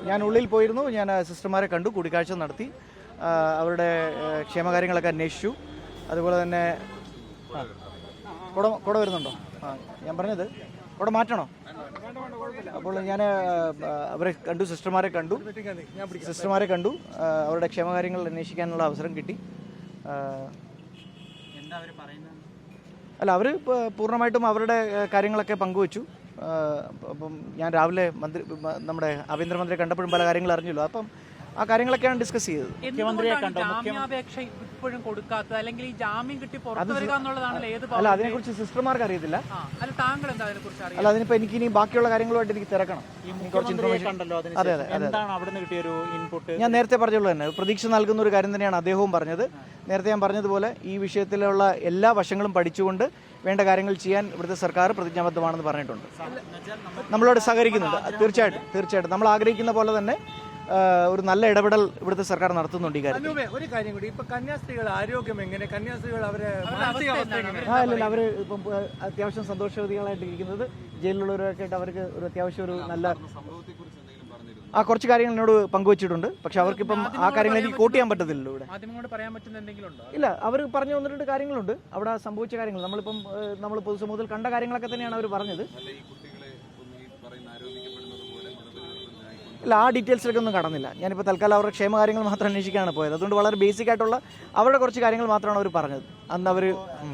ഞാൻ ഉള്ളിൽ പോയിരുന്നു. ഞാൻ സിസ്റ്റർമാരെ കണ്ടു, കൂടിക്കാഴ്ച നടത്തി, അവരുടെ ക്ഷേമകാര്യങ്ങളൊക്കെ അന്വേഷിച്ചു. അതുപോലെ തന്നെ കുട വരുന്നുണ്ടോ? ഞാൻ പറഞ്ഞത് കുട മാറ്റണോ? അപ്പോൾ ഞാൻ അവരെ കണ്ടു, സിസ്റ്റർമാരെ കണ്ടു, അവരുടെ ക്ഷേമകാര്യങ്ങൾ അന്വേഷിക്കാനുള്ള അവസരം കിട്ടി. അല്ല, അവർ പൂർണ്ണമായിട്ടും അവരുടെ കാര്യങ്ങളൊക്കെ പങ്കുവച്ചു. അപ്പം ഞാൻ രാവിലെ നമ്മുടെ ആഭ്യന്തരമന്ത്രിയെ കണ്ടപ്പോഴും പല കാര്യങ്ങൾ അറിഞ്ഞല്ലോ. അപ്പം ആ കാര്യങ്ങളൊക്കെയാണ് ഡിസ്കസ് ചെയ്തത്. ജാമ്യാപേക്ഷ ഇപ്പോഴും കൊടുക്കാത്തത്, അല്ലെങ്കിൽ ഈ ജാമ്യം കിട്ടി പുറത്തു വരിക എന്നുള്ളതാണല്ലോ ഏത്? അല്ല, അതിനെക്കുറിച്ച് സിസ്റ്റർമാർക്ക് അറിയത്തില്ല. താങ്കൾ എന്താ അതിനെക്കുറിച്ച് അറിയാം? അല്ല, അതിനിപ്പോൾ എനിക്ക് ഇനി ബാക്കിയുള്ള കാര്യങ്ങളുമായിട്ട് എനിക്ക് തിരക്കണം. കുറച്ച് ഇൻഫർമേഷൻ. അതെ, ഞാൻ നേരത്തെ പറഞ്ഞുള്ളൂ തന്നെ, പ്രതീക്ഷ നൽകുന്ന ഒരു കാര്യം തന്നെയാണ് അദ്ദേഹവും പറഞ്ഞത്. നേരത്തെ ഞാൻ പറഞ്ഞതുപോലെ ഈ വിഷയത്തിലുള്ള എല്ലാ വശങ്ങളും പഠിച്ചുകൊണ്ട് വേണ്ട കാര്യങ്ങൾ ചെയ്യാൻ ഇവിടുത്തെ സർക്കാർ പ്രതിജ്ഞാബദ്ധമാണെന്ന് പറഞ്ഞിട്ടുണ്ട്. നമ്മളോട് സഹകരിക്കുന്നുണ്ട്. തീർച്ചയായിട്ടും നമ്മൾ ആഗ്രഹിക്കുന്ന പോലെ തന്നെ ഒരു നല്ല ഇടപെടൽ ഇവിടുത്തെ സർക്കാർ നടത്തുന്നുണ്ട് ഈ കാര്യത്തിൽ. ഒരു കാര്യം കൂടി, ഇപ്പൊ കന്യാസ്ത്രീകൾ ആരോഗ്യം എങ്ങനെ? കന്യാസ്ത്രീകൾ അവര് അവര് ഇപ്പം അത്യാവശ്യം സന്തോഷവതികളായിട്ട് ഇരിക്കുന്നത്, ജയിലിലുള്ളവരൊക്കെ ആയിട്ട് അവർക്ക് ഒരു അത്യാവശ്യം ഒരു നല്ല കുറച്ച് കാര്യങ്ങൾ എന്നോട് പങ്കുവച്ചിട്ടുണ്ട്. പക്ഷെ അവർക്കിപ്പം ആ കാര്യങ്ങൾ എനിക്ക് കോട്ട് ചെയ്യാൻ പറ്റത്തില്ലല്ലോ ഇവിടെ. ഇല്ല, അവർ പറഞ്ഞു വന്നിട്ട് കാര്യങ്ങളുണ്ട്, അവിടെ സംഭവിച്ച കാര്യങ്ങൾ നമ്മൾ പൊതുസമൂഹത്തിൽ കണ്ട കാര്യങ്ങളൊക്കെ തന്നെയാണ് അവർ പറഞ്ഞത്. ഇല്ല, ആ ഡീറ്റെയിൽസിലൊക്കെ ഒന്നും കടന്നില്ല. ഞാനിപ്പോൾ തൽക്കാലം അവരുടെ ക്ഷേമകാര്യങ്ങൾ മാത്രം അന്വേഷിക്കാനാണ് പോയത്. അതുകൊണ്ട് വളരെ ബേസിക് ആയിട്ടുള്ള അവരുടെ കുറച്ച് കാര്യങ്ങൾ മാത്രമാണ് അവർ പറഞ്ഞത്. അന്ന് അവർ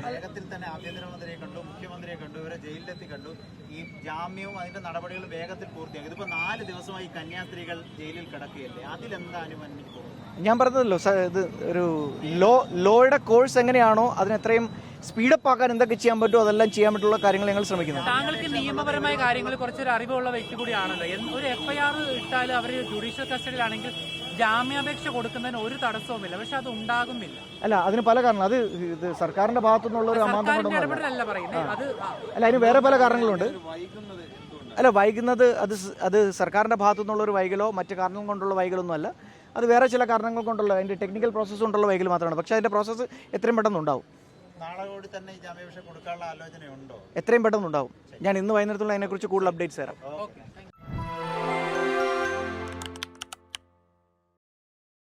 വേഗത്തിൽ തന്നെ ആഭ്യന്തരമന്ത്രിയെ കണ്ടു, മുഖ്യമന്ത്രിയെ കണ്ടു, ഇവരെ ജയിലിലെത്തി കണ്ടു. ഈ ജാമ്യവും അതിന്റെ നടപടികളും വേഗത്തിൽ പൂർത്തിയാക്കി. ഇതിപ്പോൾ 4 ദിവസമായി കന്യാസ്ത്രീകൾ ജയിലിൽ കിടക്കുകയല്ലേ, അതിലെന്താ അനുമാനിക്കും? ഞാൻ പറഞ്ഞതല്ലോ, ഇത് ഒരു ലോയുടെ കോഴ്സ് എങ്ങനെയാണോ അതിനെത്രയും സ്പീഡപ്പ് ആക്കാൻ എന്തൊക്കെ ചെയ്യാൻ പറ്റുമോ അതെല്ലാം ചെയ്യാൻ പറ്റുള്ള കാര്യങ്ങൾ ഞങ്ങൾ ശ്രമിക്കുന്നു. താങ്കൾക്ക് നിയമപരമായ കാര്യങ്ങൾ കുറച്ചൊരു അറിവുള്ള വ്യക്തി കൂടിയാണല്ലോ. ഒരു FIR ഇട്ടാൽ അവർ ജുഡീഷ്യൽ കസ്റ്റഡിയിലാണെങ്കിൽ ജാമ്യാപേക്ഷ കൊടുക്കുന്നതിന് ഒരു തടസ്സവുമില്ല, പക്ഷെ അത് ഉണ്ടാകുന്നില്ല. അല്ല, അതിന് പല കാരണം. അത് ഇത് സർക്കാരിന്റെ ഭാഗത്തുനിന്നുള്ള ഒരു ഇടപെടലല്ല പറയുന്നത്. അല്ല, അതിന് വേറെ പല കാരണങ്ങളുണ്ട്. അല്ല, വൈകുന്നത് അത് സർക്കാരിന്റെ ഭാഗത്തുനിന്നുള്ള ഒരു വൈകലോ മറ്റു കാരണങ്ങൾ കൊണ്ടുള്ള വൈകലൊന്നും അല്ല. അത് വേറെ ചില കാരണങ്ങൾ കൊണ്ടുള്ള അതിന്റെ ടെക്നിക്കൽ പ്രോസസ്സ് കൊണ്ടുള്ള വൈകൽ മാത്രമാണ്. പക്ഷെ അതിന്റെ പ്രോസസ്സ് എത്രയും പെട്ടെന്ന് ഉണ്ടാവും. നാളെ കൂടി തന്നെ ഈ ജാമ്യാപേക്ഷ കൊടുക്കാനുള്ള ആലോചനയുണ്ടോ? എത്രയും പെട്ടെന്ന് ഉണ്ടാവും. ഞാൻ ഇന്ന് വൈകുന്നേരത്തുള്ള അതിനെക്കുറിച്ച് കൂടുതൽ അപ്ഡേറ്റ്സ് തരാം.